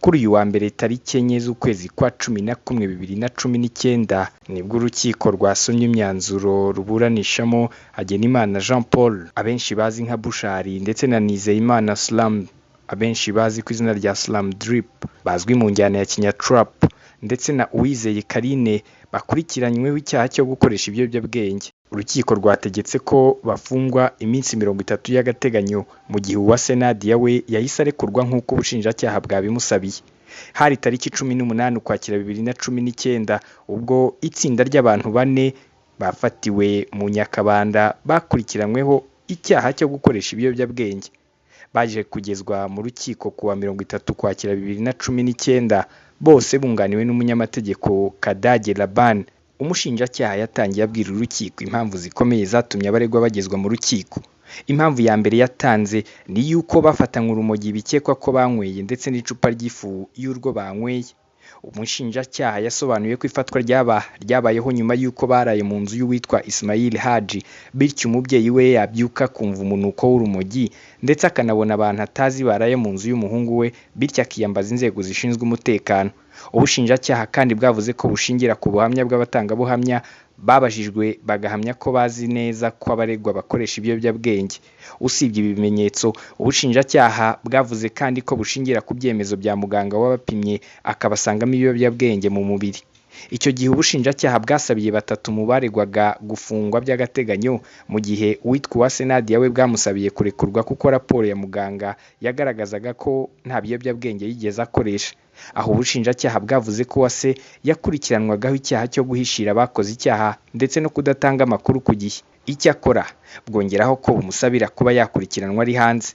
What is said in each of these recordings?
kuri uyu wa mbere tariki 4 z'ukwezi kwa 11 2019 nibwo urukiko rwasomye imyanzuro ruburanishamo Hagenimana Jean Paul abenshi bazi nka Bushari ndetse na Nizeyimana Slam abenshi bazi ku izina rya Slam Drip bazwi mu njyana ya Kinyatrap ndetse na Uwizeye Karine bakurikiranyweho icyaha cyo gukoresha ibiyobyabwenge. Urukiko rwategetse ko bafungwa iminsi 30 y'agateganyo mu gihe Uwase Nadia we yahise arekurwa nk'uko ubushinjacyaha bwabimusabiye. Hari tariki 18 Ukwakira 2019 ubwo itsinda ry'abantu bane bafatiwe mu Nyakabanda bakurikiranyweho icyaha cyo gukoresha ibiyobyabwenge. Baje kugezwa mu rukiko kuwa 30 Ukwakira 2019 bose bunganiwe n'umunyamategeko Kadage Laban. Umushinjacyaha yatangiye abwira urukiko impamvu zikomeye zatumye abaregwa bagezwa mu rukiko. Impamvu ya mbere yatanze ni yuko bafatanywe urumogi bikekwa ko banyweye ndetse n'icupa ry'ifu y'urwo banyweye. Umushinjacyaha yasobanuye ko ifatwa ryabayeho nyuma yuko baraye mu nzu y'uwitwa Ismail Haji, bityo umubyeyi we yabyuka kumva umunuko w'urumogi ndetse akanabona abantu atazi baraye mu nzu y'umuhungu we, bityo akiyambaza inzego zishinzwe umutekano. Ubushinjacyaha kandi bwavuze ko bushingira ku buhamya bw'abatangabuhamya babajijwe bagahamya ko bazi neza ko abaregwa bakoresha ibiyobyabwenge. Usibye ibi bimenyetso, ubushinjacyaha bwavuze kandi ko bushingira ku byemezo bya muganga wabapimye akabasangamo ibiyobyabwenge mu mubiri. Icyo gihe ubushinjacyaha bwasabiye batatu mu baregwaga gufungwa by'agateganyo mu gihe uwitwa Uwase Nadia we bwamusabiye kurekurwa kuko raporo ya muganga yagaragazaga ko nta biyobyabwenge yigeze akoresha. Aho ubushinjacyaha bwavuze ko Uwase yakurikiranwagaho icyaha cyo guhishira abakoze icyaha ndetse no kudatanga amakuru ku gihe. Icyakora bwongeraho ko bumusabira kuba yakurikiranwa ari hanze.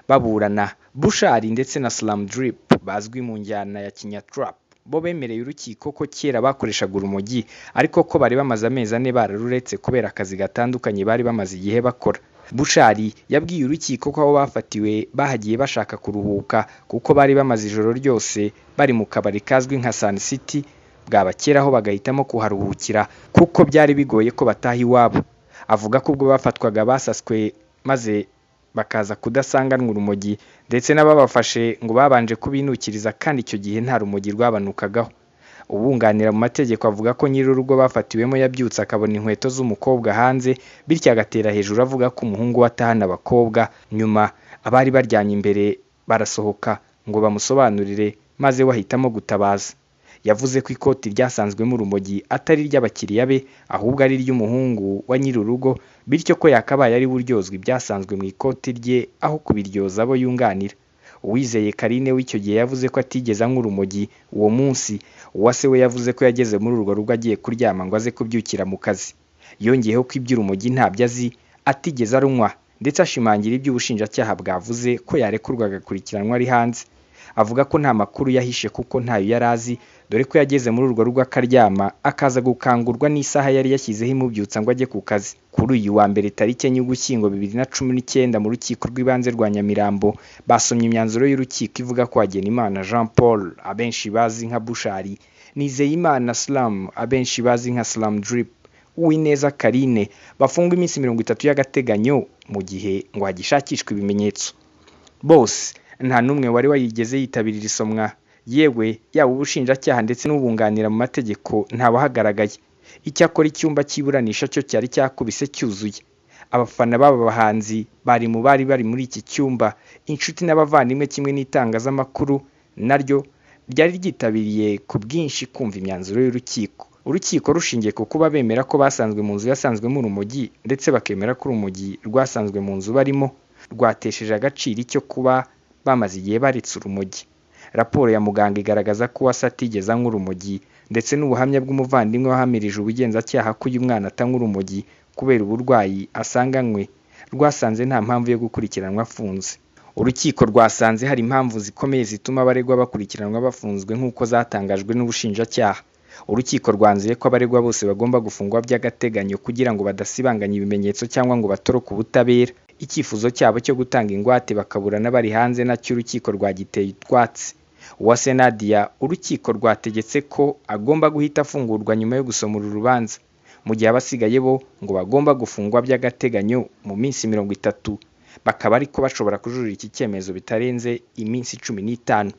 Baburana Bushari ndetse na Slam Drip bazwi mu njyana ya Kinyatrap bo bemereye urukiko ko kera bakoreshaga urumogi ariko ko bari bamaze amezi 4 bararuretse kubera akazi gatandukanye bari bamaze igihe bakora. Bushari yabwiye urukiko ko abo bafatiwe bahagiye bashaka kuruhuka kuko bari bamaze ijoro ryose bari mu kabari kazwi nka Sun City, bwabakeraho bagahitamo kuharuhukira kuko byari bigoye ko bataha iwabo. Avuga ko ubwo bafatwaga basaswe maze bakaza kudasanganwa urumogi ndetse n'ababafashe ngo babanje kubinukiriza kandi icyo gihe nta rumogi rwabanukagaho. Ubunganira mu mategeko avuga ko nyir'urugo bafatiwemo yabyutse akabona inkweto z'umukobwa hanze, bityo agatera hejuru avuga ko umuhungu watahana abakobwa. Nyuma abari baryanye imbere barasohoka ngo bamusobanurire maze wahitamo gutabaza. Yavuze ko ikoti ryasanzwemo urumogi atari ry'abakiriya be ahubwo ari ry'umuhungu wa nyir'urugo, bityo ko yakabaye ari buryozwe ibyasanzwe mu ikoti rye aho kubiryoza abo yunganira. Uwizeye Karine w'icyo gihe yavuze ko atigeze anywa urumogi uwo munsi. Uwase we yavuze ko yageze muri urwo rugo agiye kuryama ngo aze kubyukira mu kazi. Yongeyeho ko iby'urumogi ntabyo azi, atigeze arunywa ndetse ashimangira iby'ubushinjacyaha bwavuze ko yarekurwa agakurikiranwa ari hanze. Avuga ko nta makuru yahishe kuko ntayo yari azi, dore ko yageze muri urwo rugo akaryama akaza gukangurwa n'isaha yari yashyizeho imubyutsa ngo ajye ku kazi. Kuri uyu wa mbere tariki 4 Ugushyingo 2019 mu rukiko rw'ibanze rwa Nyamirambo basomye imyanzuro y'urukiko ivuga ko Hagenimana Jean Paul abenshi bazi nka Bushari, Nizeyimana Slam abenshi bazi nka Slam Drip, Uwineza Karine bafungwa iminsi 30 y'agateganyo mu gihe ngo hagishakishwe ibimenyetso. Bose nta numwe wari wayigeze yitabirira isomwa, yewe yaba ubushinjacyaha ndetse n'ubunganira mu mategeko ntabahagaragaye. Icyakora icyumba cy'iburanisha cyo cyari cyakubise cyuzuye. Abafana baba bahanzi bari muri iki cyumba, inshuti n'abavandimwe kimwe n'itangazamakuru naryo byari ryitabiriye ku bwinshi kumva imyanzuro y'urukiko. Urukiko rushingiye ku kuba bemera ko basanzwe mu nzu yasanzwemo urumogi ndetse bakemera ko urumogi rwasanzwe mu nzu barimo rwatesheje agaciro icyo kuba bamaze igihe baretse urumogi. Raporo ya muganga igaragaza ko Uwase atigeze anywa urumogi ndetse n'ubuhamya bw'umuvandimwe wahamirije ubugenzacyaha ko uyu mwana atanywa urumogi kubera uburwayi asanganywe rwasanze nta mpamvu yo gukurikiranwa afunze. Urukiko rwasanze hari impamvu zikomeye zituma abaregwa bakurikiranwa bafunzwe nk'uko zatangajwe n'ubushinjacyaha. Urukiko rwanzuye ko abaregwa bose bagomba gufungwa by'agateganyo kugira ngo badasibanganya ibimenyetso cyangwa ngo batoroke ubutabera. Icyifuzo cyabo cyo gutanga ingwate bakaburana bari hanze nacyo urukiko rwagiteye utwatsi. Uwase Nadia urukiko rwategetse ko agomba guhita afungurwa nyuma yo gusoma uru rubanza, mu gihe abasigaye bo ngo bagomba gufungwa by'agateganyo mu minsi 30, bakaba ariko bashobora kujurira iki cyemezo bitarenze iminsi 15.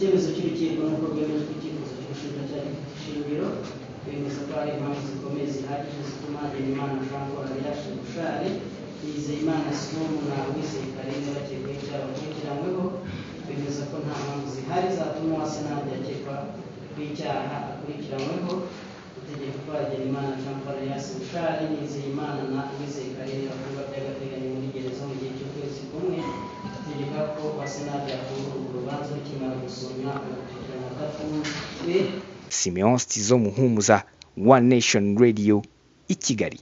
icyemezo cy'urukiko nuko rwemeje ko icyifuzo cy'ubushinjacyaha gifite ishingiro bemeza ko hari impamvu zikomeye zihagije zituma Hagenimana Jean Paul Alias Bushare, Nizeyimana Simon na Uwizeye Carine bakekwaho icyaha bakurikiranyweho, bemeza ko nta mpamvu zihari zatuma Uwasenabyo akekwa kw'icyaha akurikiranyweho, gutegeka ko Hagenimana Jean Paul Alias Bushare, Nizeyimana na Uwizeye Carine bafungwa by'agateganyo muri gereza mu gihe cy'ukwezi kumwe, gutegeka ko Uwasenabyo afungurwa urubanza rukimara gusomwa agakurikirana adafunzwe. Simeon Stizo Muhumuza, One Nation Radio, i Kigali.